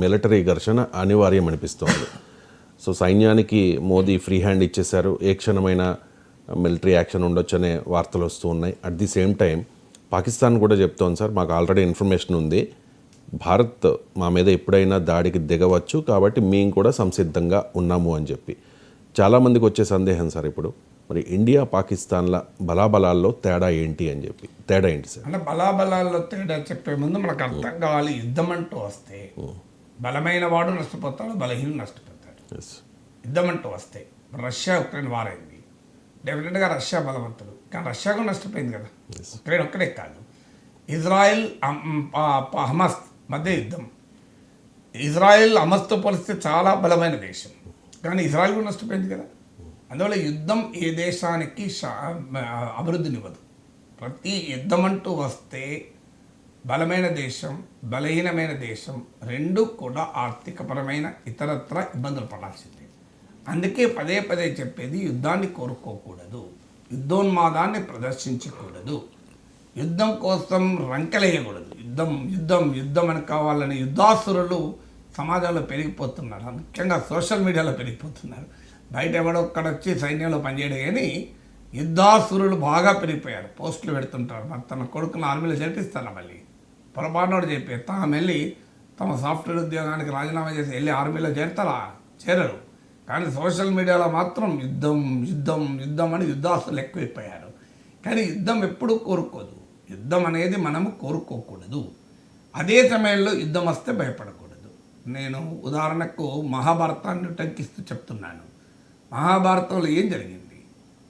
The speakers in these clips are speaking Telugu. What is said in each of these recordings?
మిలిటరీ ఘర్షణ అనివార్యం అనిపిస్తోంది. సో సైన్యానికి మోదీ ఫ్రీ హ్యాండ్ ఇచ్చేశారు, ఏ క్షణమైన మిలిటరీ యాక్షన్ ఉండొచ్చనే వార్తలు వస్తూ ఉన్నాయి. At the same time Pakistan కూడా చెప్తోంది, సార్ మాకు ఆల్రెడీ ఇన్ఫర్మేషన్ ఉంది, భారత్ మా మీద ఎప్పుడైనా దాడికి దిగవచ్చు, కాబట్టి మేము కూడా సంసిద్ధంగా ఉన్నాము అని చెప్పి. చాలామందికి వచ్చే సందేహం సార్, ఇప్పుడు మరి ఇండియా పాకిస్తాన్ల బలాబలాల్లో తేడా ఏంటి అని చెప్పి. తేడా ఏంటి సార్? అంటే బలాబలాల్లో తేడా చెప్పే ముందు మనకు అర్థం కావాలి, యుద్ధం అంటూ వస్తే బలమైన వాడు నష్టపోతాడు, బలహీన నష్టపోతాడు. యుద్ధం అంటూ వస్తే రష్యా ఉక్రెయిన్ వారైంది, డెఫినెట్గా రష్యా బలవంతుడు, కానీ రష్యా కూడా నష్టపోయింది కదా. ఉక్రెయిన్ ఒక్కడే కాదు, ఇజ్రాయెల్ హమాస్ మధ్య యుద్ధం. ఇజ్రాయెల్ హమాస్తో పోలిస్తే చాలా బలమైన దేశం, కానీ ఇజ్రాయెల్ కూడా నష్టపోయింది కదా. అందువల్ల యుద్ధం ఏ దేశానికి అభివృద్ధినివ్వదు. ప్రతి యుద్ధం అంటూ వస్తే బలమైన దేశం, బలహీనమైన దేశం రెండు కూడా ఆర్థికపరమైన ఇతరత్ర ఇబ్బందులు పడాల్సిందే. అందుకే పదే పదే చెప్పేది, యుద్ధాన్ని కోరుకోకూడదు, యుద్ధోన్మాదాన్ని ప్రదర్శించకూడదు, యుద్ధం కోసం రంకెలేయకూడదు. యుద్ధం యుద్ధం యుద్ధం అని కావాలని యుద్ధాసురులు సమాజంలో పెరిగిపోతున్నారు, ముఖ్యంగా సోషల్ మీడియాలో పెరిగిపోతున్నారు. బయట ఎవడో ఒక్కడొచ్చి సైన్యంలో పనిచేయడం, కానీ యుద్ధాసురులు బాగా పెరిగిపోయారు. పోస్టులు పెడుతుంటారు, మరి తన కొడుకును ఆర్మీలో చేర్పిస్తాను, మళ్ళీ పొరపాటునోడు చెప్పి తాము వెళ్ళి తమ సాఫ్ట్వేర్ ఉద్యోగానికి రాజీనామా చేసి వెళ్ళి ఆర్మీలో చేరతారా? చేరరు. కానీ సోషల్ మీడియాలో మాత్రం యుద్ధం యుద్ధం యుద్ధం అని యుద్ధాసులు ఎక్కువైపోయారు. కానీ యుద్ధం ఎప్పుడూ కోరుకోదు, యుద్ధం అనేది మనము కోరుకోకూడదు. అదే సమయంలో యుద్ధం వస్తే భయపడకూడదు. నేను ఉదాహరణకు మహాభారతాన్ని ఉటంకిస్తూ చెప్తున్నాను. మహాభారతంలో ఏం జరిగింది?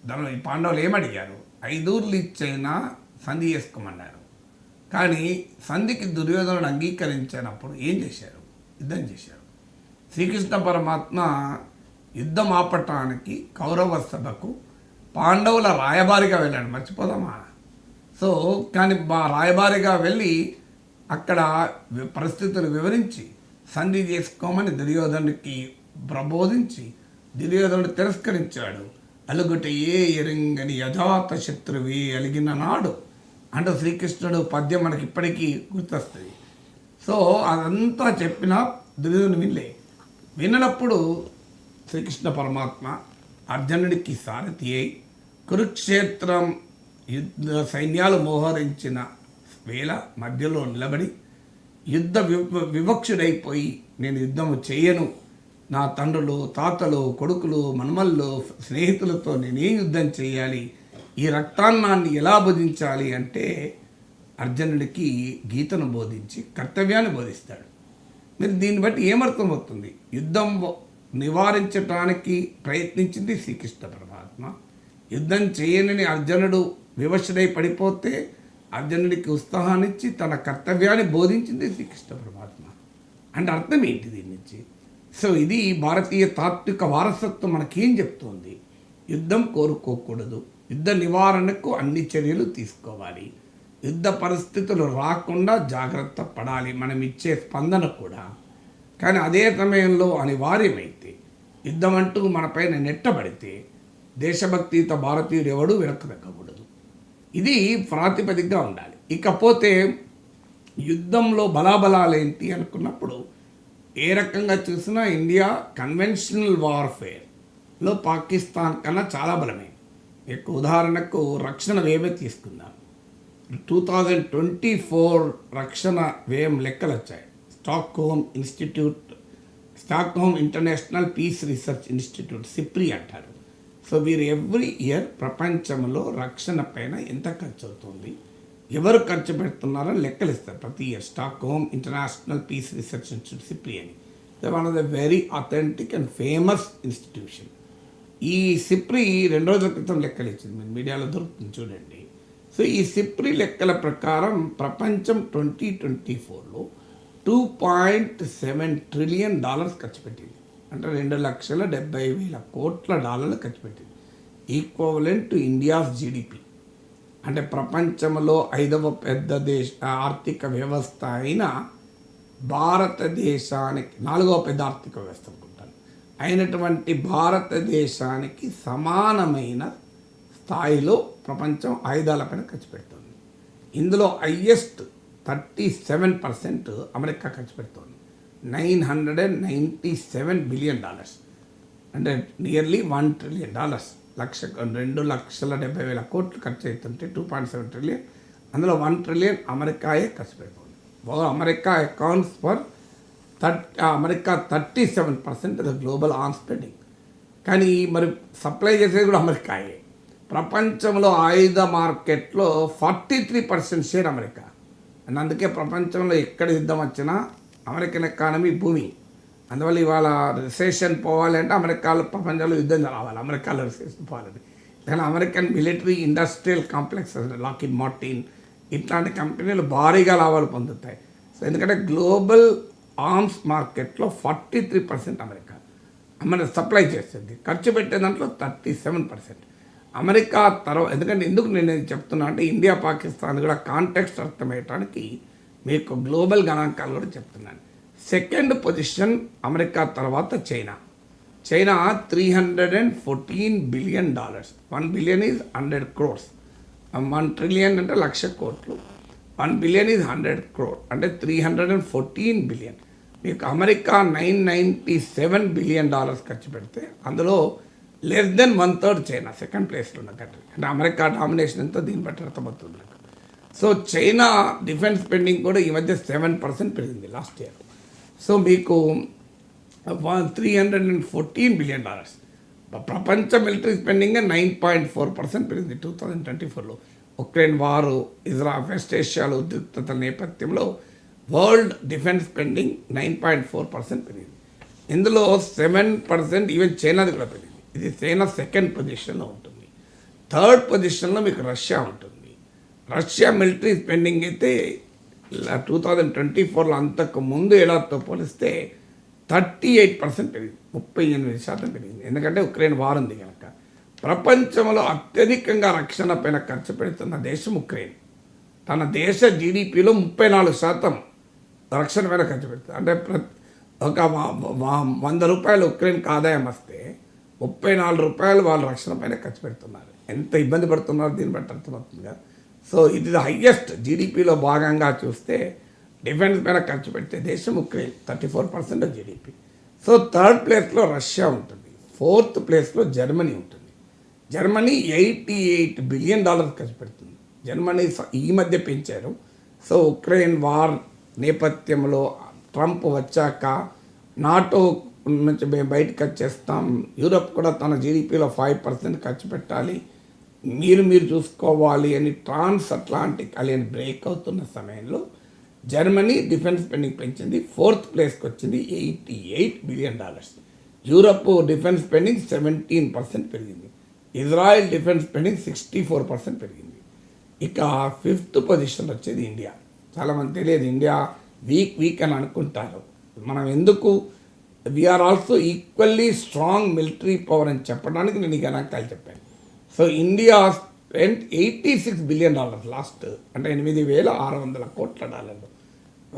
దానిలో ఈ పాండవులు ఏమడిగారు? 5 ఊర్లు ఇచ్చైనా సంధి చేసుకోమన్నారు. కానీ సంధికి దుర్యోధనుడు అంగీకరించినప్పుడు ఏం చేశారు? యుద్ధం చేశారు. శ్రీకృష్ణ పరమాత్మ యుద్ధం ఆపటానికి కౌరవ సభకు పాండవుల రాయబారిగా వెళ్ళాడు, మర్చిపోదామా? సో కానీ రాయబారిగా వెళ్ళి అక్కడ పరిస్థితులు వివరించి సంధి చేసుకోమని దుర్యోధనుడికి ప్రబోధించి దుర్యోధనుడు తిరస్కరించాడు. అలుగుట ఏ ఎరింగని యజాత శత్రువి అలిగిన నాడు అంటూ శ్రీకృష్ణుడు పద్యం మనకి ఇప్పటికీ గుర్తొస్తుంది. సో అదంతా చెప్పిన దుర్యోధను విన్నప్పుడు శ్రీకృష్ణ పరమాత్మ అర్జునుడికి సారథి అయి కురుక్షేత్రం యుద్ధ సైన్యాలు మోహరించిన వేళ మధ్యలో నిలబడి యుద్ధ వివక్షుడైపోయి, నేను యుద్ధము చేయను, నా తండ్రులు, తాతలు, కొడుకులు, మనమళ్ళు, స్నేహితులతో నేనేం యుద్ధం చేయాలి, ఈ రక్తాన్నాన్ని ఎలా బోధించాలి అంటే అర్జునుడికి గీతను బోధించి కర్తవ్యాన్ని బోధిస్తాడు. మీరు దీన్ని బట్టి ఏమర్థమవుతుంది? యుద్ధం నివారించడానికి ప్రయత్నించింది శ్రీకృష్ణ పరమాత్మ. యుద్ధం చేయనని అర్జునుడు వివశుడై పడిపోతే అర్జునుడికి ఉత్సాహాన్నిచ్చి తన కర్తవ్యాన్ని బోధించింది శ్రీకృష్ణ పరమాత్మ. అంటే అర్థం ఏంటి దీని నుంచి? సో ఇది భారతీయ తాత్విక వారసత్వం మనకేం చెప్తోంది? యుద్ధం కోరుకోకూడదు, యుద్ధ నివారణకు అన్ని చర్యలు తీసుకోవాలి, యుద్ధ పరిస్థితులు రాకుండా జాగ్రత్త పడాలి, మనం ఇచ్చే స్పందన కూడా. కానీ అదే సమయంలో అనివార్యమైతే యుద్ధం అంటూ మనపైన నెట్టబడితే దేశభక్తితో భారతీయుడు ఎవడు వెనక్కి తగ్గకూడదు. ఇది ప్రాతిపదికగా ఉండాలి. ఇకపోతే యుద్ధంలో బలాబలాలేంటి అనుకున్నప్పుడు ఏ రకంగా చూసినా ఇండియా కన్వెన్షనల్ వార్ఫేర్లో పాకిస్తాన్ కన్నా చాలా బలమే. ఎక్కువ ఉదాహరణకు రక్షణ వ్యయమే తీసుకుందాం. 2024 రక్షణ వ్యయం లెక్కలు వచ్చాయి. Stockholm international piece research institute, SIPRI అంటారు. సో వీరు ఎవ్రీ ఇయర్ ప్రపంచంలో రక్షణ పైన ఎంత ఖర్చు అవుతుంది, ఎవరు ఖర్చు పెడుతున్నారని లెక్కలు ఇస్తారు ప్రతి year. Stockholm international piece research institute, SIPRI అని, one of the very authentic and famous institution. ఈ సిప్రి 2 రోజుల క్రితం లెక్కలు ఇచ్చింది, మీరు మీడియాలో దొరుకుతుంది చూడండి. సో ఈ సిప్రి లెక్కల ప్రకారం ప్రపంచం 2024లో $2.7 ట్రిలియన్ ఖర్చు పెట్టింది. అంటే $2,70,000 ఖర్చు పెట్టింది. Equivalent to India's GDP. అంటే ప్రపంచంలో 5వ పెద్ద ఆర్థిక వ్యవస్థ అయిన భారతదేశానికి, 4వ పెద్ద ఆర్థిక వ్యవస్థ అనుకుంటాను, అయినటువంటి భారతదేశానికి సమానమైన స్థాయిలో ప్రపంచం ఆయుధాలపైన ఖర్చు పెడుతుంది. ఇందులో హైయెస్ట్ 37% అమెరికా ఖర్చు పెడుతుంది. $997 బిలియన్, అంటే నియర్లీ $1 ట్రిలియన్. 2,70,000 కోట్లు ఖర్చు అవుతుంటే 2.7 ట్రిలియన్, అందులో 1 ట్రిలియన్ అమెరికాయే ఖర్చు పెడుతుంది. America accounts for 37% the global on spending. కానీ మరి సప్లై చేసేది కూడా అమెరికాయే. ప్రపంచంలో ఆయుధ మార్కెట్లో 43% షేర్ అమెరికా. అండ్ అందుకే ప్రపంచంలో ఎక్కడ యుద్ధం వచ్చినా అమెరికన్ ఎకానమీ భూమి. అందువల్ల ఇవాళ రిసెషన్ పోవాలి అంటే అమెరికాలో ప్రపంచంలో యుద్ధం రావాలి, అమెరికాలో రిసెషన్ పోవాలని. కానీ American military industrial complex, Lockheed Martin ఇట్లాంటి కంపెనీలు భారీగా లాభాలు పొందుతాయి. సో ఎందుకంటే గ్లోబల్ ఆర్మ్స్ మార్కెట్లో 43% అమెరికా సప్లై చేస్తుంది, ఖర్చు పెట్టే దాంట్లో 37%. అమెరికా తర్వాత ఎందుకు నేను చెప్తున్నా అంటే ఇండియా పాకిస్తాన్ కూడా కాంటెక్స్ట్ అర్థమయ్యడానికి మీకు గ్లోబల్ గణాంకాలు కూడా చెప్తున్నాను. సెకండ్ పొజిషన్ అమెరికా తర్వాత China. China $314 billion. 1 billion is 100 crores. 1 trillion అంటే 1,00,000 కోట్లు. 1 బిలియన్ ఈజ్ 100 crore, అంటే 314 బిలియన్. మీకు అమెరికా $997 బిలియన్ ఖర్చు పెడితే అందులో లెస్ దెన్ 1/3 చైనా సెకండ్ ప్లేస్లో ఉన్న కంట్రీ. అంటే అమెరికా డామినేషన్ ఎంతో దీన్ని బట్టి అర్థమవుతుంది. సో చైనా డిఫెన్స్ స్పెండింగ్ కూడా ఈ మధ్య 7% పెరిగింది లాస్ట్ ఇయర్. సో మీకు $314 బిలియన్. ప్రపంచ మిలిటరీ స్పెండింగ్ 9.4% పెరిగింది 2024లో. ఉక్రెయిన్ వారు, వెస్ట్ ఏషియాలో ఉద్రిక్తతల నేపథ్యంలో వరల్డ్ డిఫెన్స్ స్పెండింగ్ 9.4% పెరిగింది. ఇందులో 7% ఈవెన్ చైనాది కూడా పెరిగింది. ఇది చైనా సెకండ్ పొజిషన్లో ఉంటుంది. థర్డ్ పొజిషన్లో మీకు రష్యా ఉంటుంది. రష్యా మిలిటరీ స్పెండింగ్ అయితే 2024లో అంతకు ముందు ఏడాదితో పోలిస్తే 38% పెరిగింది, 38% పెరిగింది. ఎందుకంటే ఉక్రెయిన్ వార్ ఉంది కనుక. ప్రపంచంలో అత్యధికంగా రక్షణ పైన ఖర్చు పెడుతున్న దేశం ఉక్రెయిన్. తన దేశ జీడిపిలో 34% రక్షణ పైన ఖర్చు పెడుతుంది. అంటే ఒక $100 ఉక్రెయిన్కి ఆదాయం వస్తే $34 వాళ్ళు రక్షణ పైన ఖర్చు పెడుతున్నారు. ఎంత ఇబ్బంది పడుతున్నారు దీన్ని బట్టి అర్థమవుతుంది కదా. సో ఇది హయ్యెస్ట్ జీడిపిలో భాగంగా చూస్తే డిఫెన్స్ పైన ఖర్చు పెట్టే దేశం ఉక్రెయిన్, 34% జీడిపి. సో థర్డ్ ప్లేస్లో రష్యా ఉంటుంది. ఫోర్త్ ప్లేస్లో జర్మనీ ఉంటుంది. జర్మనీ $88 బిలియన్ ఖర్చు పెడుతుంది. జర్మనీ ఈ మధ్య పెంచారు. సో ఉక్రెయిన్ వార్ నేపథ్యంలో ట్రంప్ వచ్చాక నాటో నుంచి మేము బయటకు వచ్చేస్తాం, యూరప్ కూడా తన జీడిపిలో 5% ఖర్చు పెట్టాలి, మీరు చూసుకోవాలి అని ట్రాన్స్ అట్లాంటిక్ అలయన్స్ బ్రేక్ అవుతున్న సమయంలో జర్మనీ డిఫెన్స్ స్పెండింగ్ పెంచింది, ఫోర్త్ ప్లేస్కి వచ్చింది, $88 బిలియన్. యూరప్ డిఫెన్స్ స్పెండింగ్ 17% పెరిగింది. ఇజ్రాయెల్ డిఫెన్స్ స్పెండింగ్ 64% పెరిగింది. ఇక ఫిఫ్త్ పొజిషన్ వచ్చేది ఇండియా. చాలామంది తెలియదు, ఇండియా వీక్ అని అనుకుంటారు. మనం ఎందుకు we are also equally strong military power అని చెప్పడానికి నేను ఈ గణాంకాలు చెప్పాను. So India spent $86 billion last, అంటే $8,600 కోట్ల.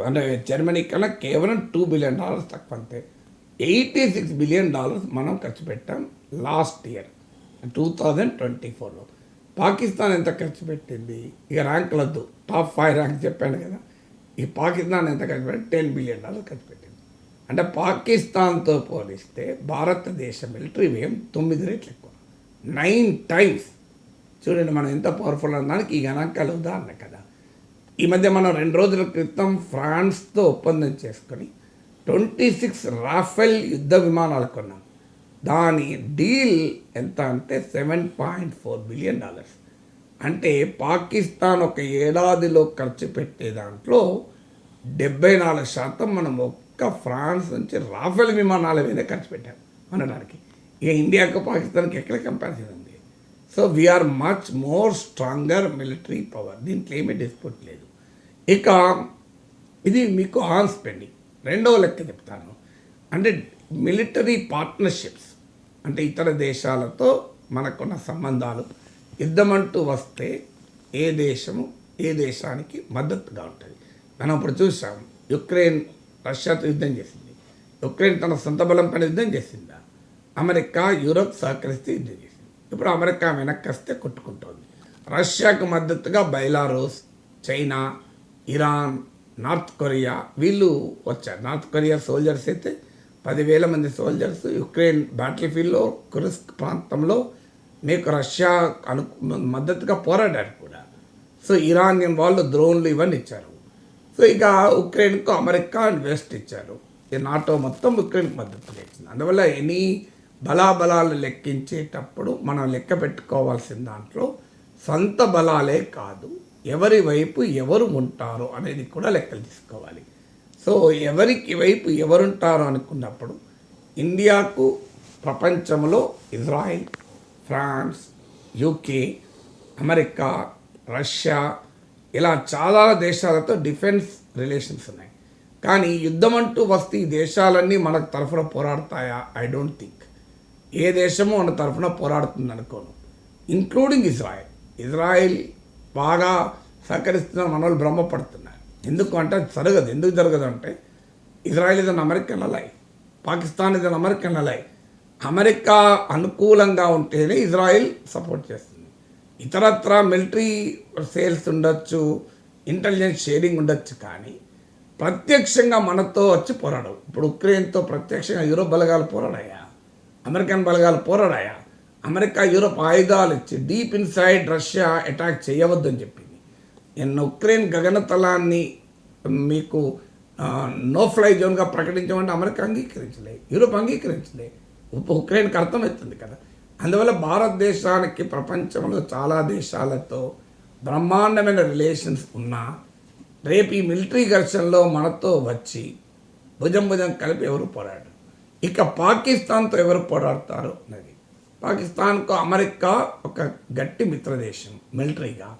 అంటే జర్మనీ కన్నా కేవలం $2 బిలియన్ తక్కువ. అంతే. $86 బిలియన్ మనం ఖర్చు పెట్టాం లాస్ట్ ఇయర్ 2024లో. పాకిస్తాన్ ఎంత ఖర్చు పెట్టింది? ఇక ర్యాంకులద్దు, టాప్ 5 ర్యాంక్ చెప్పాను కదా. ఈ పాకిస్తాన్ ఎంత ఖర్చు పెట్టి $10 బిలియన్ ఖర్చు పెట్టింది. అంటే పాకిస్తాన్తో పోలిస్తే భారతదేశ మిలిటరీ వ్యయం 9 రెట్లు ఎక్కువ, 9 times. చూడండి మనం ఎంత పవర్ఫుల్ అనడానికి ఈ గణాంకాలు ఉదాహరణ కదా. ఈ మధ్య మనం 2 రోజుల క్రితం ఫ్రాన్స్తో ఒప్పందం చేసుకొని 26 రాఫెల్ యుద్ధ విమానాలు కొన్నాం. దాని డీల్ ఎంత అంటే $7.4 బిలియన్. అంటే పాకిస్తాన్ ఒక ఏడాదిలో ఖర్చు పెట్టే దాంట్లో 74% మనం ఒక్క ఫ్రాన్స్ నుంచి రాఫెల్ విమానాల మీద ఖర్చు పెట్టాం అనడానికి. ఇక ఇండియాకు పాకిస్తాన్కి ఎక్కడ కంపారిజన్ ఉంది? So we are much more stronger military power, దీంట్లో ఏమీ డిస్ప్యూట్ లేదు. ఇక ఇది మీకు ఆన్ స్పెండింగ్. రెండవ లెక్క చెప్తాను, అంటే మిలిటరీ పార్ట్నర్షిప్స్, అంటే ఇతర దేశాలతో మనకున్న సంబంధాలు. యుద్ధమంటూ వస్తే ఏ దేశము ఏ దేశానికి మద్దతుగా ఉంటుంది. మనం ఇప్పుడు చూసాం, యుక్రెయిన్ రష్యాతో యుద్ధం చేసింది. యుక్రెయిన్ తన సొంత బలం పైన యుద్ధం చేసిందా? అమెరికా యూరోప్ సహకరిస్తే యుద్ధం చేసింది. ఇప్పుడు అమెరికా వెనక్కి వస్తే కొట్టుకుంటోంది. రష్యాకు మద్దతుగా Belarus, China, Iran, north Korea వీళ్ళు వచ్చారు. నార్త్ కొరియా సోల్జర్స్ అయితే 10,000 మంది సోల్జర్స్ యుక్రెయిన్ బ్యాటిల్ ఫీల్డ్లో కురుస్క్ ప్రాంతంలో మీకు రష్యా మద్దతుగా పోరాడారు కూడా. సో ఇరానియన్ వాళ్ళు డ్రోన్లు ఇవన్నీ ఇచ్చారు. సో ఇక ఉక్రెయిన్కు అమెరికా అండ్ వెస్ట్ ఇచ్చారు. ఈ నాటో మొత్తం ఉక్రెయిన్కి మద్దతు ఇచ్చింది. అందువల్ల ఎనీ బలాబలాలు లెక్కించేటప్పుడు మనం లెక్క పెట్టుకోవాల్సిన దాంట్లో సొంత బలాలే కాదు, ఎవరి వైపు ఎవరు ఉంటారో అనేది కూడా లెక్కలు తీసుకోవాలి. సో ఎవరికి వైపు ఎవరుంటారో అనుకున్నప్పుడు ఇండియాకు ప్రపంచంలో Israel, France, UK, America, Russia ఇలా చాలా దేశాలతో డిఫెన్స్ రిలేషన్స్ ఉన్నాయి. కానీ యుద్ధం అంటూ వస్తే ఈ దేశాలన్నీ మన తరఫున పోరాడతాయా? I don't think. ఏ దేశమో మన తరఫున పోరాడుతుంది అనుకోను, ఇంక్లూడింగ్ ఇజ్రాయెల్. ఇజ్రాయెల్ బాగా సహకరిస్తున్న మన వాళ్ళు భ్రమపడుతున్నారు. ఎందుకు అంటే అది జరగదు. ఎందుకు జరగదు అంటే Israel is an American ally, Pakistan is an American ally. America అనుకూలంగా ఉంటేనే ఇజ్రాయెల్ సపోర్ట్ చేస్తుంది. ఇతరత్ర మిలిటరీ సేల్స్ ఉండొచ్చు, ఇంటెలిజెన్స్ షేరింగ్ ఉండొచ్చు, కానీ ప్రత్యక్షంగా మనతో వచ్చి పోరాడవు. ఇప్పుడు ఉక్రెయిన్తో ప్రత్యక్షంగా యూరోప్ బలగాలు పోరాడాయా? అమెరికన్ బలగాలు పోరాడాయా? అమెరికా యూరోప్ ఆయుధాలు ఇచ్చి డీప్ ఇన్సైడ్ రష్యా అటాక్ చేయవద్దని చెప్పింది. ఉక్రెయిన్ గగనతలాన్ని మీకు నో ఫ్లై జోన్గా ప్రకటించమంటే అమెరికా అంగీకరించలే, యూరోప్ అంగీకరించలే. ఉక్రెయిన్కి అర్థమవుతుంది కదా. అందువల్ల భారతదేశానికి ప్రపంచంలో చాలా దేశాలతో బ్రహ్మాండమైన రిలేషన్స్ ఉన్నా రేపు ఈ మిలిటరీ ఘర్షణలో మనతో వచ్చి భుజం కలిపి ఎవరు పోరాడు. ఇక పాకిస్తాన్తో ఎవరు పోరాడతారు అన్నది. పాకిస్తాన్కు అమెరికా ఒక గట్టి మిత్రదేశం మిలిటరీగా.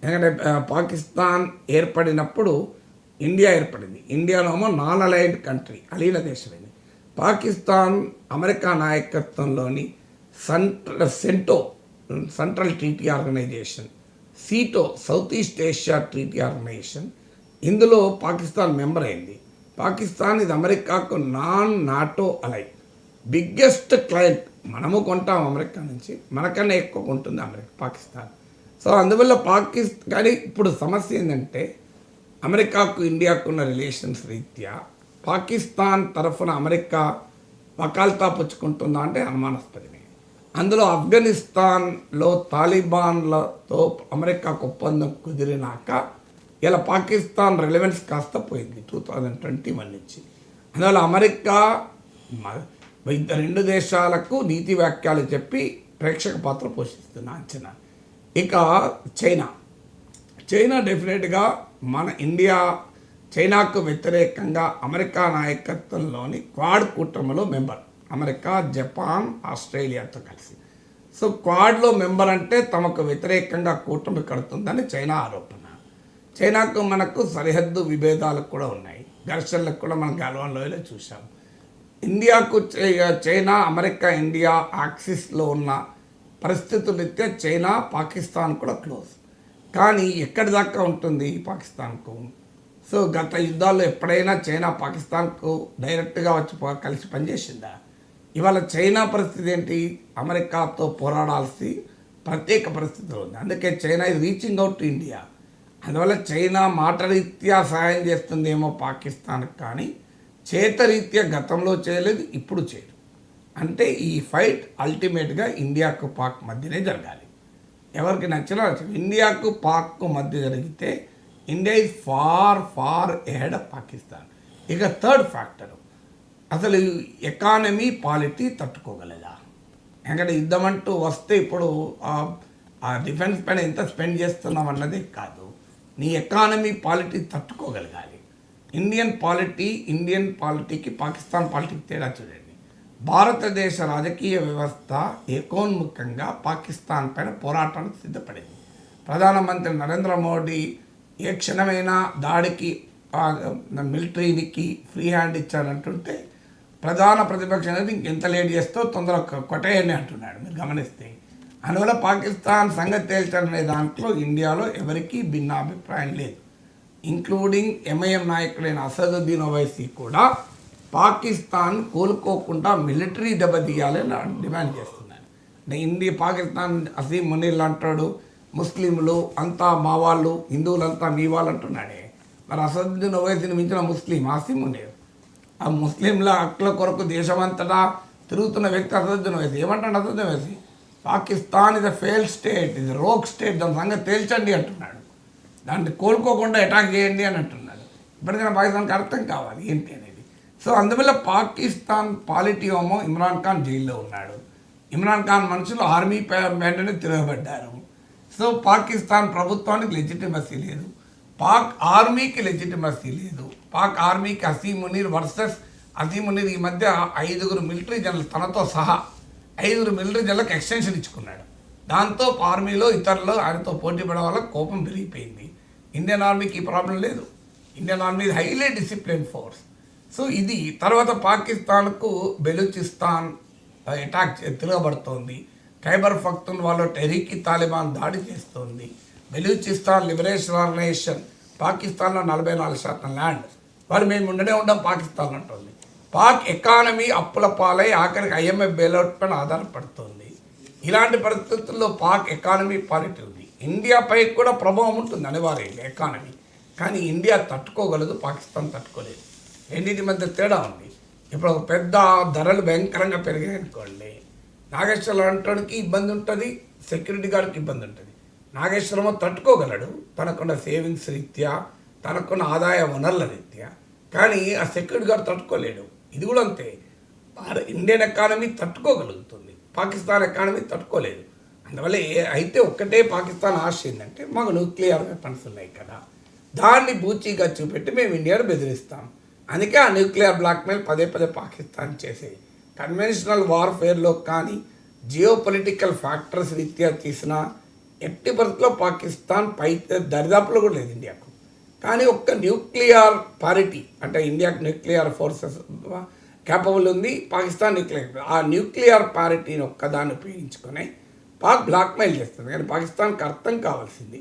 ఎందుకంటే పాకిస్తాన్ ఏర్పడినప్పుడు ఇండియా ఏర్పడింది. ఇండియాలోమో నాన్ అలైన్డ్ కంట్రీ, అలీన దేశమైంది. పాకిస్తాన్ అమెరికా నాయకత్వంలోని central treaty organization, SEATO south east Asia treaty organization, ఇందులో పాకిస్తాన్ మెంబర్ అయింది. పాకిస్తాన్ ఇది అమెరికాకు non NATO ally, biggest client. మనము కొంటాం అమెరికా నుంచి, మనకన్నా ఎక్కువ కొంటుంది పాకిస్తాన్. సో అందువల్ల కానీ ఇప్పుడు సమస్య ఏంటంటే అమెరికాకు ఇండియాకు ఉన్న రిలేషన్స్ రీత్యా పాకిస్తాన్ తరఫున అమెరికా వకాల్తా పుచ్చుకుంటుందా అంటే అనుమానాస్పదమే. అందులో ఆఫ్ఘనిస్తాన్లో తాలిబాన్లతో అమెరికాకు ఒప్పందం కుదిరినాక ఇలా పాకిస్తాన్ రిలవెన్స్ కాస్త పోయింది 2021 నుంచి. అందువల్ల అమెరికా రెండు దేశాలకు నీతి వ్యాఖ్యలు చెప్పి ప్రేక్షక పాత్ర పోషిస్తున్న అంచనా. ఇక చైనా డెఫినెట్గా మన ఇండియా చైనాకు వ్యతిరేకంగా అమెరికా నాయకత్వంలోని క్వాడ్ కూటమిలో మెంబర్. అమెరికా, జపాన్, ఆస్ట్రేలియాతో కలిసి. సో క్వాడ్లో మెంబర్ అంటే తమకు వ్యతిరేకంగా కూటమి కడుతుందని చైనా ఆరోపణ. చైనాకు మనకు సరిహద్దు విభేదాలు కూడా ఉన్నాయి, ఘర్షణలకు కూడా మనం గల్వాన్ లోయలో చూసాం. ఇండియాకు చైనా, అమెరికా, ఇండియా యాక్సిస్లో ఉన్న పరిస్థితులు రీత్యా చైనా, పాకిస్తాన్ కూడా క్లోజ్. కానీ ఎక్కడి దాకా ఉంటుంది పాకిస్తాన్కు? సో గత యుద్ధాల్లో ఎప్పుడైనా చైనా పాకిస్తాన్కు డైరెక్ట్గా వచ్చి కలిసి పనిచేసిందా? ఇవాళ చైనా పరిస్థితి ఏంటి? అమెరికాతో పోరాడాల్సి ప్రత్యేక పరిస్థితులు ఉంది. అందుకే చైనా ఇది రీచింగ్ అవుట్ టు ఇండియా. అందువల్ల చైనా మాట రీత్యా సహాయం చేస్తుందేమో పాకిస్తాన్కి, కానీ చేతరీత్యా గతంలో చేయలేదు, ఇప్పుడు చేయదు. అంటే ఈ ఫైట్ అల్టిమేట్గా ఇండియాకు పాక్ మధ్యనే జరగాలి. ఎవరికి నచ్చినా ఇండియాకు పాక్కు మధ్య జరిగితే India is far ahead of Pakistan. ఇక థర్డ్ ఫ్యాక్టరు, అసలు ఎకానమీ పాలిటీ తట్టుకోగలదా? ఎందుకంటే యుద్ధం అంటూ వస్తే ఇప్పుడు ఆ డిఫెన్స్ పైన ఎంత స్పెండ్ చేస్తున్నాం అన్నదే కాదు, నీ ఎకానమీ పాలిటీ తట్టుకోగలగాలి. ఇండియన్ పాలిటీకి పాకిస్తాన్ పాలిటీకి తేడా చూడండి. భారతదేశ రాజకీయ వ్యవస్థ ఏకోన్ముఖంగా పాకిస్తాన్ పైన పోరాటానికి సిద్ధపడింది. ప్రధానమంత్రి నరేంద్ర మోడీ ఏ క్షణమైనా దాడికి మిలిటరీకి ఫ్రీ హ్యాండ్ ఇచ్చారంటుంటే ప్రధాన ప్రతిపక్షం అనేది ఇంకెంత లేట్ చేస్తో తొందరగా కొట్టేయండి అంటున్నాడు, మీరు గమనిస్తే. అందువల్ల పాకిస్తాన్ సంగతి తేల్చాలనే దాంట్లో ఇండియాలో ఎవరికీ భిన్నాభిప్రాయం లేదు. ఇంక్లూడింగ్ ఎంఐఎం నాయకుడైన అసదుద్దీన్ ఓవైసీ కూడా పాకిస్తాన్ కోలుకోకుండా మిలిటరీ దెబ్బతీయాలని డిమాండ్ చేస్తున్నారు. పాకిస్తాన్ అసీం మునీల్ అంటాడు, ముస్లింలు అంతా మా వాళ్ళు, హిందువులంతా మీ వాళ్ళు అంటున్నాడే. మరి అసదుద్దీన్ ఓవైసీని మించిన ముస్లిం ఆసిమ్ మునీర్, ఆ ముస్లింల హక్కుల కొరకు దేశమంతటా తిరుగుతున్న వ్యక్తి అసదుద్దీన్ ఓవైసీ. ఏమంటాడు Asaduddin Owaisi? Pakistan is a failed state, ఇది రోగ్ స్టేట్, దాని సంగతి తేల్చండి అంటున్నాడు. దాన్ని కోలుకోకుండా అటాక్ చేయండి అని అంటున్నాడు. ఇప్పటికైనా పాకిస్తాన్కి అర్థం కావాలి ఏంటి అనేది. సో అందువల్ల పాకిస్తాన్ పాలిటీ ఏమో ఇమ్రాన్ ఖాన్ జైల్లో ఉన్నాడు. ఇమ్రాన్ ఖాన్ మనుషులు ఆర్మీ వెంటనే తిరగబడ్డారు. సో పాకిస్తాన్ ప్రభుత్వానికి లెజిటిమసీ లేదు, పాక్ ఆర్మీకి లెజిటిమసీ లేదు. పాక్ ఆర్మీకి అసీమ్ మునీర్ వర్సెస్ అసీమ్ మునీర్ ఈ మధ్య 5 మిలిటరీ జనరల్ తనతో సహా 5 మిలిటరీ జనరల్కి ఎక్స్టెన్షన్ ఇచ్చుకున్నాడు. దాంతో ఆర్మీలో ఇతరులు ఆయనతో పోటీ పడే వాళ్ళకి కోపం పెరిగిపోయింది. ఇండియన్ ఆర్మీకి ఈ ప్రాబ్లం లేదు. Indian army highly discipline force. So ఇది తర్వాత పాకిస్తాన్కు బెలూచిస్తాన్ అటాక్ తిరగబడుతోంది. ఖైబర్ పఖ్తూన్ వాళ్ళు టెహ్రీక్ తాలిబాన్ దాడి చేస్తోంది. బెలూచిస్తాన్ లిబరేషన్ ఆర్గనైజేషన్ పాకిస్తాన్లో 44% ల్యాండ్ వాళ్ళు మేము ఉండనే ఉండం పాకిస్తాన్ అంటుంది. పాక్ ఎకానమీ అప్పుల పాలై ఆఖరికి ఐఎంఎఫ్ బెయిలౌట్ పైన ఆధారపడుతుంది. ఇలాంటి పరిస్థితుల్లో పాక్ ఎకానమీ పాలిటీ ఉంది. ఇండియాపై కూడా ప్రభావం ఉంటుంది అనివార్యంగా ఎకానమీ. కానీ ఇండియా తట్టుకోగలదు, పాకిస్తాన్ తట్టుకోలేదు. రెండింటి మధ్య తేడా ఉంది. ఇప్పుడు ఒక పెద్ద ధరలు భయంకరంగా పెరిగాయి అనుకోండి, నాగేశ్వరం అంటానికి ఇబ్బంది ఉంటుంది, సెక్యూరిటీ గార్డ్కి ఇబ్బంది ఉంటుంది. నాగేశ్వరమో తట్టుకోగలడు తనకున్న సేవింగ్స్ రీత్యా, తనకున్న ఆదాయ వనరుల రీత్యా. కానీ ఆ సెక్యూరిటీ గార్డ్ తట్టుకోలేడు. ఇది కూడా అంతే. ఇండియన్ ఎకానమీ తట్టుకోగలుగుతుంది, పాకిస్తాన్ ఎకానమీ తట్టుకోలేదు. అందువల్ల అయితే ఒక్కటే పాకిస్తాన్ ఆశ ఏంటంటే మాకు న్యూక్లియర్ వెపన్స్ ఉన్నాయి కదా, దాన్ని బూచీగా చూపెట్టి మేము ఇండియాను బెదిరిస్తాం. అందుకే ఆ న్యూక్లియర్ బ్లాక్మెయిల్ పదే పాకిస్తాన్ చేసేది. కన్వెన్షనల్ వార్ఫేర్లో కానీ జియో పొలిటికల్ ఫ్యాక్టర్స్ రీత్యా తీసిన ఎట్టి పరిస్థితుల్లో పాకిస్తాన్ పై దరిదాపులో కూడా లేదు ఇండియాకు. కానీ ఒక్క న్యూక్లియర్ పారిటీ అంటే ఇండియాకు న్యూక్లియర్ ఫోర్సెస్ క్యాపబుల్ ఉంది, పాకిస్తాన్ న్యూక్లియర్. ఆ న్యూక్లియర్ పారిటీని ఒక్కదాన్ని ఉపయోగించుకొని పాక్ బ్లాక్మెయిల్ చేస్తుంది. కానీ పాకిస్తాన్కి అర్థం కావాల్సింది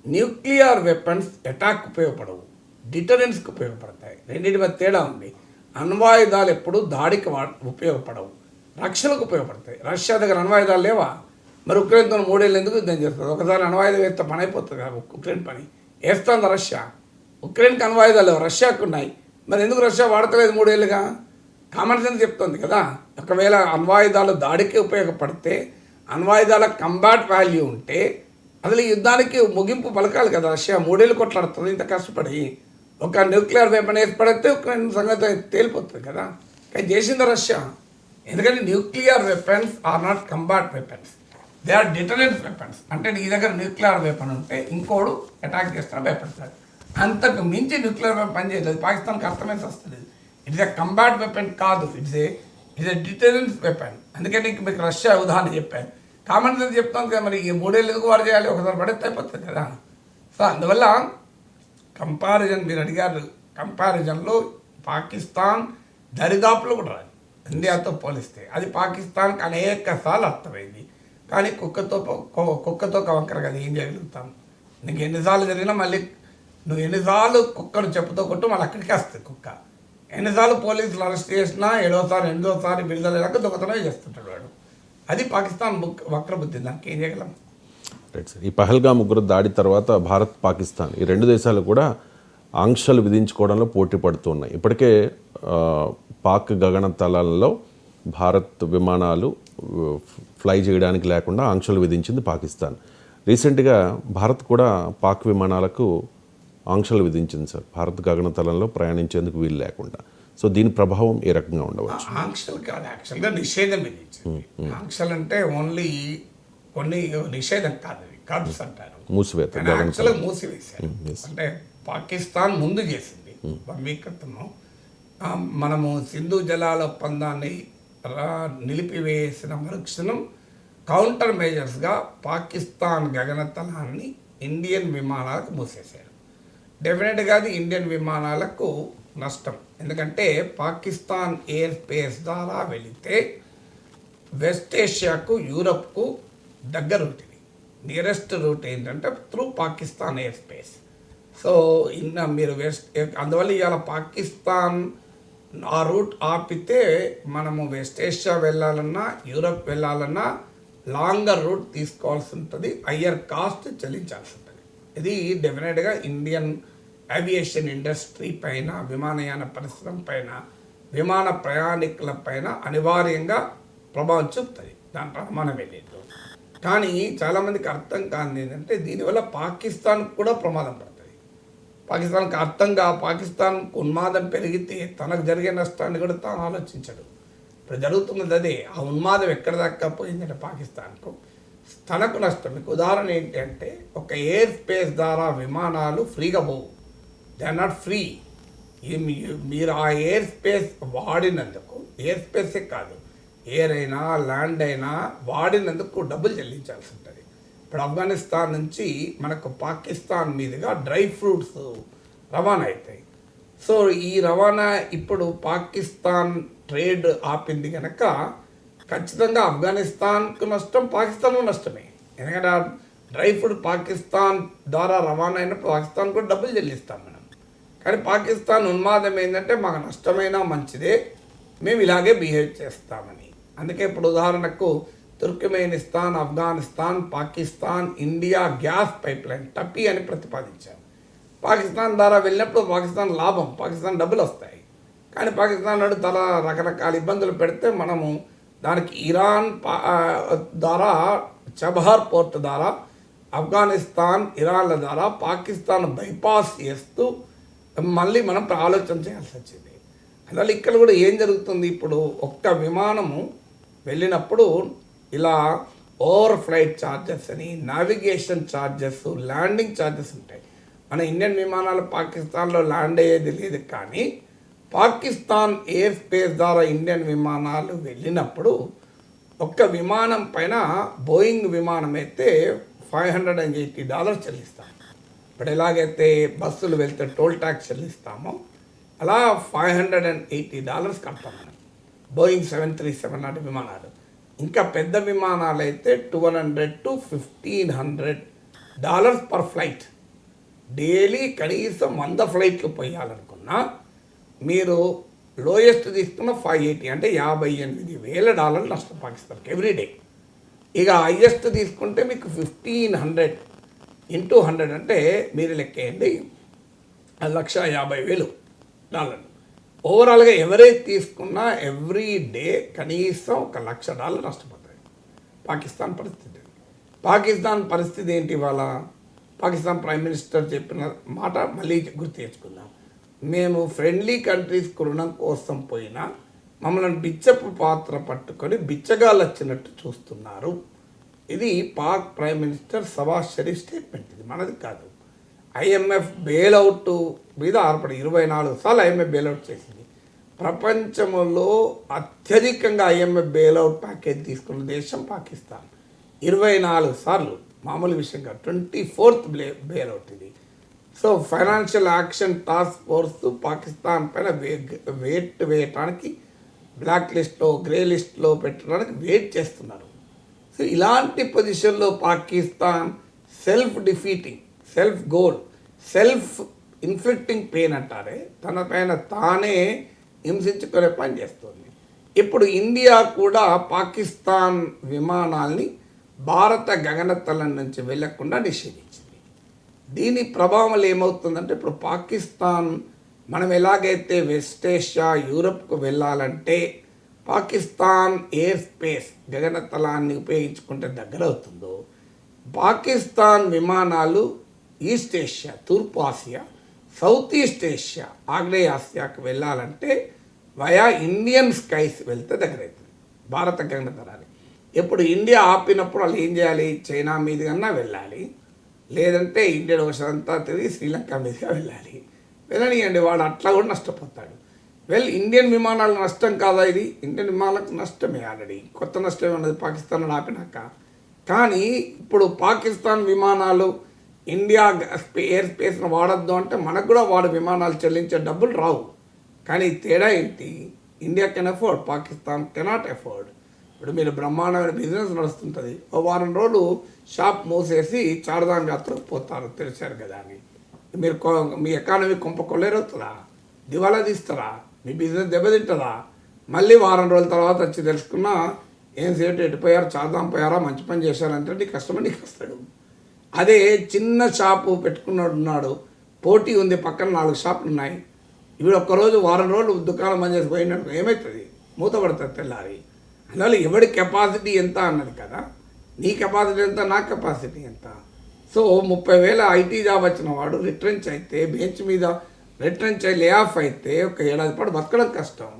న్యూక్లియర్ వెపన్స్ అటాక్ ఉపయోగపడవు, డిటరెన్స్కి ఉపయోగపడతాయి. రెండింటి మధ్య తేడా ఉంది. అణ్వాయుధాలు ఎప్పుడు దాడికి ఉపయోగపడవు, రక్షణకు ఉపయోగపడతాయి. రష్యా దగ్గర అణ్వాయుధాలు లేవా? మరి ఉక్రెయిన్తో 3 ఏళ్ళు ఎందుకు యుద్ధం చేస్తుంది? ఒకసారి అణ్వాయుధం వేస్తే పని అయిపోతుంది కదా. ఉక్రెయిన్ పని వేస్తుంది రష్యా. ఉక్రెయిన్కి అణ్వాయుధాలు లేవు, రష్యాకు ఉన్నాయి. మరి ఎందుకు రష్యా వాడతలేదు 3 ఏళ్ళుగా? కామన్ సెన్స్ చెప్తుంది కదా. ఒకవేళ అణ్వాయుధాలు దాడికి ఉపయోగపడితే, అణ్వాయుధాల కంబాట్ వాల్యూ ఉంటే అసలు ఈ యుద్ధానికి ముగింపు పలకాలి కదా. రష్యా 3 ఏళ్ళు కొట్లాడుతుంది ఇంత కష్టపడి. ఒక న్యూక్లియర్ వెపన్ ఏర్పడితే ఉక్రెయిన్ సంగతి తేలిపోతుంది కదా. కానీ చేసింది రష్యా. ఎందుకంటే nuclear weapons are not combat weapons, they are deterrence weapons. అంటే నీ దగ్గర న్యూక్లియర్ వెపన్ ఉంటే ఇంకోడు అటాక్ చేస్తాడు, భయపడతాడు. అంతకు మించి న్యూక్లియర్ వెపన్ పనిచేయలేదు. పాకిస్తాన్కి అర్థమైతే వస్తుంది. ఇట్స్ ఏ కంబాట్ వెపన్ కాదు, ఇట్స్ ఏ డిటరెన్స్ వెపన్. అందుకే నీకు మీకు రష్యా ఉదాహరణ చెప్పాను. కామన్ సెన్స్ చెప్తాను కదా. మరి ఈ 3 ఏళ్ళు ఎందుకు వారు చేయాలి? ఒకసారి పడితే అయిపోతుంది కదా. సో అందువల్ల కంపారిజన్ మీరు అడిగారు. కంపారిజన్లో పాకిస్తాన్ దరిదాపులు కూడా రాదు ఇండియాతో పోలిస్తే. అది పాకిస్తాన్కి అనేక సార్లు అర్థమైంది. కానీ కుక్కతో కవంకర కదా, ఏం చేయగలుగుతాం? నీకు ఎన్నిసార్లు జరిగినా మళ్ళీ నువ్వు ఎన్నిసార్లు కుక్కను చెప్పుతో కొట్టు మళ్ళీ అక్కడికి వస్తుంది కుక్క. ఎన్నిసార్లు పోలీసులు అరెస్ట్ చేసినా 7వసారి 8వసారి విడుదలయ్యాక దొంగతనమే చేస్తుంటాడు వాడు. అది పాకిస్తాన్ వక్రబుద్ధి. దానికి ఏం చేయగలం? Right sir. ఈ పహల్గామ్ ఉగ్ర దాడి తర్వాత భారత్, పాకిస్తాన్ ఈ 2 దేశాలు కూడా ఆంక్షలు విధించుకోవడంలో పోటీ పడుతున్నాయి. ఇప్పటికే పాక్ గగనతలాల్లో భారత్ విమానాలు ఫ్లై చేయడానికి లేకుండా ఆంక్షలు విధించింది పాకిస్తాన్. రీసెంట్గా భారత్ కూడా పాక్ విమానాలకు ఆంక్షలు విధించింది సార్, భారత్ గగనతలంలో ప్రయాణించేందుకు వీలు లేకుండా. సో దీని ప్రభావం ఏ రకంగా ఉండవచ్చు? ఆంక్షలు కాదు, యాక్చువల్గా నిషేధం విధించింది. ఆంక్షలు అంటే ఓన్లీ కొన్ని నిషేధం కాదు, కర్బ్స్ అంటారు, మూసివేత. యాక్చువల్గా మూసివేశారు. అంటే పాకిస్తాన్ ముందు చేసింది 1 వీక్ క్రితము. మనము సింధు జలాల ఒప్పందాన్ని నిలిపివేసిన మరుక్షణం కౌంటర్ మేజర్స్గా పాకిస్తాన్ గగనతలాన్ని ఇండియన్ విమానాలకు మూసేశారు. డెఫినెట్గా అది ఇండియన్ విమానాలకు నష్టం. ఎందుకంటే పాకిస్తాన్ ఎయిర్ స్పేస్ ద్వారా వెళితే వెస్ట్ ఏషియాకు, యూరప్కు దగ్గర ఉంటుంది. నియరెస్ట్ రూట్ ఏంటంటే through Pakistan air space. So మీరు అందువల్ల ఇవాళ పాకిస్తాన్ ఆ రూట్ ఆపితే మనము వెస్ట్ ఏషియా వెళ్ళాలన్నా, యూరప్ వెళ్ళాలన్నా లాంగర్ రూట్ తీసుకోవాల్సి ఉంటుంది, హయ్యర్ కాస్ట్ చెల్లించాల్సి ఉంటుంది. ఇది డెఫినెట్గా ఇండియన్ ఏవియేషన్ ఇండస్ట్రీ పైన, విమానయాన పరిశ్రమ పైన, విమాన ప్రయాణికుల పైన అనివార్యంగా ప్రభావం చూపుతుంది. దాంట్లో అనుమానమే లేదు. కానీ చాలామందికి అర్థం కానిది ఏంటంటే దీనివల్ల పాకిస్తాన్కి కూడా ప్రమాదం పడుతుంది. పాకిస్తాన్కి అర్థంగా పాకిస్తాన్ ఉన్మాదం పెరిగితే తనకు జరిగే నష్టాన్ని కూడా తాను ఆలోచించడు. ఇప్పుడు జరుగుతున్నది అదే. ఆ ఉన్మాదం ఎక్కడ దాకా పోయిందంటే పాకిస్తాన్కు తనకు నష్టం. మీకు ఉదాహరణ ఏంటి అంటే, ఒక ఎయిర్ స్పేస్ ద్వారా విమానాలు ఫ్రీగా పోవు. They are not free. మీరు ఆ ఎయిర్ స్పేస్ వాడినందుకు, ఎయిర్ స్పేసే కాదు, ఎయిర్ అయినా ల్యాండ్ అయినా వాడినందుకు డబ్బులు చెల్లించాల్సి ఉంటుంది. ఇప్పుడు ఆఫ్ఘనిస్తాన్ నుంచి మనకు పాకిస్తాన్ మీదుగా డ్రై ఫ్రూట్స్ రవాణా అవుతాయి. సో ఈ రవాణా ఇప్పుడు పాకిస్తాన్ ట్రేడ్ ఆపింది కనుక ఖచ్చితంగా ఆఫ్ఘనిస్తాన్కు నష్టం, పాకిస్తాన్కు నష్టమే. ఎందుకంటే డ్రై ఫ్రూట్ పాకిస్తాన్ ద్వారా రవాణా అయినప్పుడు పాకిస్తాన్ కూడా డబ్బులు చెల్లిస్తాం మనం. కానీ పాకిస్తాన్ ఉన్మాదం ఏంటంటే మాకు నష్టమైనా మంచిదే, మేము ఇలాగే బిహేవ్ చేస్తామని. అందుకే ఇప్పుడు ఉదాహరణకు Turkmenistan, Afghanistan, Pakistan, India gas pipeline TAPI అని ప్రతిపాదించాం. పాకిస్తాన్ ద్వారా వెళ్ళినప్పుడు పాకిస్తాన్ లాభం, పాకిస్తాన్ డబ్బులు వస్తాయి. కానీ పాకిస్తాన్ నాడు తల రకరకాల ఇబ్బందులు పెడితే మనము దానికి ఇరాన్ ద్వారా చబహార్ పోర్ట్ ద్వారా ఆఫ్ఘనిస్తాన్, ఇరాన్ల ద్వారా పాకిస్తాన్ బైపాస్ చేస్తూ మళ్ళీ మనం ఆలోచన చేయాల్సి వచ్చింది. అందువల్ల ఇక్కడ కూడా ఏం జరుగుతుంది, ఇప్పుడు ఒక్క విమానము వెళ్ళినప్పుడు ఇలా ఓవర్ ఫ్లైట్ ఛార్జెస్ అని, నావిగేషన్ ఛార్జెస్, ల్యాండింగ్ ఛార్జెస్ ఉంటాయి. మన ఇండియన్ విమానాలు పాకిస్తాన్లో ల్యాండ్ అయ్యేది లేదు. కానీ పాకిస్తాన్ ఎయిర్ స్పేస్ ద్వారా ఇండియన్ విమానాలు వెళ్ళినప్పుడు ఒక్క విమానం పైన బోయింగ్ విమానం అయితే $580 చెల్లిస్తాం. ఇప్పుడు ఎలాగైతే బస్సులు వెళ్తే టోల్ ట్యాక్స్ చెల్లిస్తామో అలా $580 కడతాం మనం. బోయింగ్ 737 లాంటి విమానాలు. ఇంకా పెద్ద విమానాలు అయితే $1,200 to $1,500 పర్ ఫ్లైట్. డైలీ కనీసం 100 ఫ్లైట్లు పోయాలనుకున్నా మీరు లోయెస్ట్ తీసుకున్న 580 అంటే $58,000 నష్టం పాకిస్తాన్కి ఎవ్రీడే. ఇక హైయెస్ట్ తీసుకుంటే మీకు 1,500 into 100 అంటే మీరు లెక్కేయండి, $150,000. ఓవరాల్గా ఎవరైతే తీసుకున్నా ఎవ్రీ డే కనీసం $100,000 నష్టపోతాయి. పాకిస్తాన్ పరిస్థితి. పాకిస్తాన్ పరిస్థితి ఏంటి ఇవాళ? పాకిస్తాన్ ప్రైమ్ మినిస్టర్ చెప్పిన మాట మళ్ళీ గుర్తు తెచ్చుకుందాం. మేము ఫ్రెండ్లీ కంట్రీస్కి రుణం కోసం పోయినా మమ్మల్ని బిచ్చపు పాత్ర పట్టుకొని బిచ్చగాళ్ళు వచ్చినట్టు చూస్తున్నారు. ఇది Pak prime minister Shahbaz Sharif statement. ఇది మనది కాదు. ఐఎంఎఫ్ బెయిల్అవుట్ మీద ఆధారపడి 24 సార్లు ఐఎంఎఫ్ బెయిల్అవుట్ చేసింది. ప్రపంచంలో అత్యధికంగా ఐఎంఎఫ్ బెయిల్అవుట్ ప్యాకేజ్ తీసుకున్న దేశం పాకిస్తాన్. 24 సార్లు, మామూలు విషయం కాదు. 24th బెయిల్అవుట్ ఇది. So financial action task force Pakistan పైన వెయిట్ వేయటానికి, బ్లాక్ లిస్ట్లో, గ్రే లిస్ట్లో పెట్టడానికి వెయిట్ చేస్తున్నారు. సో ఇలాంటి పొజిషన్లో Pakistan self defeating, self goal, self inflicting pain అంటారే, తన పైన తానే హింసించుకునే పని చేస్తుంది. ఇప్పుడు ఇండియా కూడా పాకిస్తాన్ విమానాల్ని భారత గగనతలం నుంచి వెళ్లకుండా నిషేధించింది. దీని ప్రభావం ఏమవుతుందంటే, ఇప్పుడు పాకిస్తాన్ మనం ఎలాగైతే వెస్ట్ ఏషియా, యూరప్కు వెళ్ళాలంటే పాకిస్తాన్ ఎయిర్ స్పేస్ గగనతలాన్ని ఉపయోగించుకుంటే దగ్గర అవుతుందో, పాకిస్తాన్ విమానాలు ఈస్ట్ ఏషియా, తూర్పు ఆసియా, సౌత్ ఈస్ట్ ఏషియా, ఆగ్నేయ ఆసియాకు వెళ్ళాలంటే వయా ఇండియన్ స్కైస్ వెళ్తే దగ్గర అవుతుంది భారత గగనతలాన్ని. ఎప్పుడు ఇండియా ఆపినప్పుడు వాళ్ళు ఏం చేయాలి? చైనా మీదుగా వెళ్ళాలి, లేదంటే ఇండియన్ ఓషన్ అంతా తిరిగి శ్రీలంక మీదుగా వెళ్ళాలి. వెళ్ళనియండి, వాడు అట్లా కూడా నష్టపోతాడు. ఇండియన్ విమానాలు నష్టం కాదా? ఇది ఇండియన్ విమానాలకు నష్టమే. ఆల్రెడీ కొత్త నష్టమే ఉన్నది పాకిస్తాన్ ఆపినాక. కానీ ఇప్పుడు పాకిస్తాన్ విమానాలు ఇండియా ఎయిర్ స్పేస్ను వాడద్దు అంటే మనకు కూడా వాడు విమానాలు చెల్లించే డబ్బులు రావు. కానీ తేడా ఏంటి? India can afford, Pakistan cannot afford. ఇప్పుడు మీరు బ్రహ్మాండమైన బిజినెస్ నడుస్తుంటుంది, ఓ వారం రోజులు షాప్ మూసేసి చార్ధామ్ యాత్రకు పోతారు, తెలిసారు కదా అని. మీరు మీ ఎకానమీ కొంప కొల్లేరవుతుందా? దివాలా తీస్తారా? మీ బిజినెస్ దెబ్బతింటుందా? మళ్ళీ వారం రోజుల తర్వాత వచ్చి తెలుసుకున్నా ఏం సేటు ఎటుపోయారు, చార్ధామ్ పోయారా, మంచి పని చేశారంటే నీ కస్టమర్ నీకు వస్తాడు. అదే చిన్న షాపు పెట్టుకున్నాడు ఉన్నాడు, పోటీ ఉంది, పక్కన 4 షాపులు ఉన్నాయి. ఇవి ఒక్కరోజు వారం రోజులు దుకాణం బంద్ చేసి పోయినట్టు ఏమవుతుంది? మూతపడుతుంది తెల్లారి. అందువల్ల ఎవడి కెపాసిటీ ఎంత అన్నది కదా, నీ కెపాసిటీ ఎంత, నా కెపాసిటీ ఎంత. సో 30,000 ఐటీ జాబ్ వచ్చిన వాడు రిట్రెంచ్ అయితే, బెంచ్ మీద రిట్రెంచ్ అయి లే ఆఫ్ అయితే ఒక ఏడాది పాటు బతకడం కష్టం.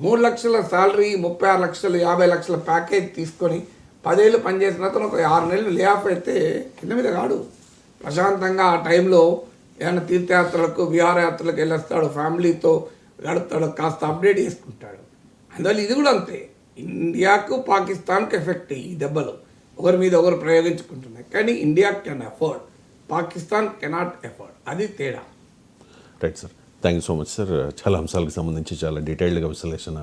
3 లక్షల శాలరీ, 36 లక్షలు, 50 లక్షల ప్యాకేజ్ తీసుకొని 10 ఏళ్ళు పనిచేసిన అతను ఒక 6 నెలలు లే ఆఫ్ అయితే కింద మీద కాడు. ప్రశాంతంగా ఆ టైంలో ఏమైనా తీర్థయాత్రలకు, విహారయాత్రలకు వెళ్ళొస్తాడు, ఫ్యామిలీతో గడుపుతాడు, కాస్త అప్డేట్ చేసుకుంటాడు. అందువల్ల ఇది కూడా అంతే. ఇండియాకు పాకిస్తాన్కి ఎఫెక్ట్ ఈ దెబ్బలు ఒకరి మీద ఒకరు ప్రయోగించుకుంటున్నాయి. కానీ India can afford, Pakistan cannot afford. అది తేడా. Right sir, thank you so much sir. చాలా అంశాలకు సంబంధించి చాలా డీటెయిల్డ్గా విశ్లేషణ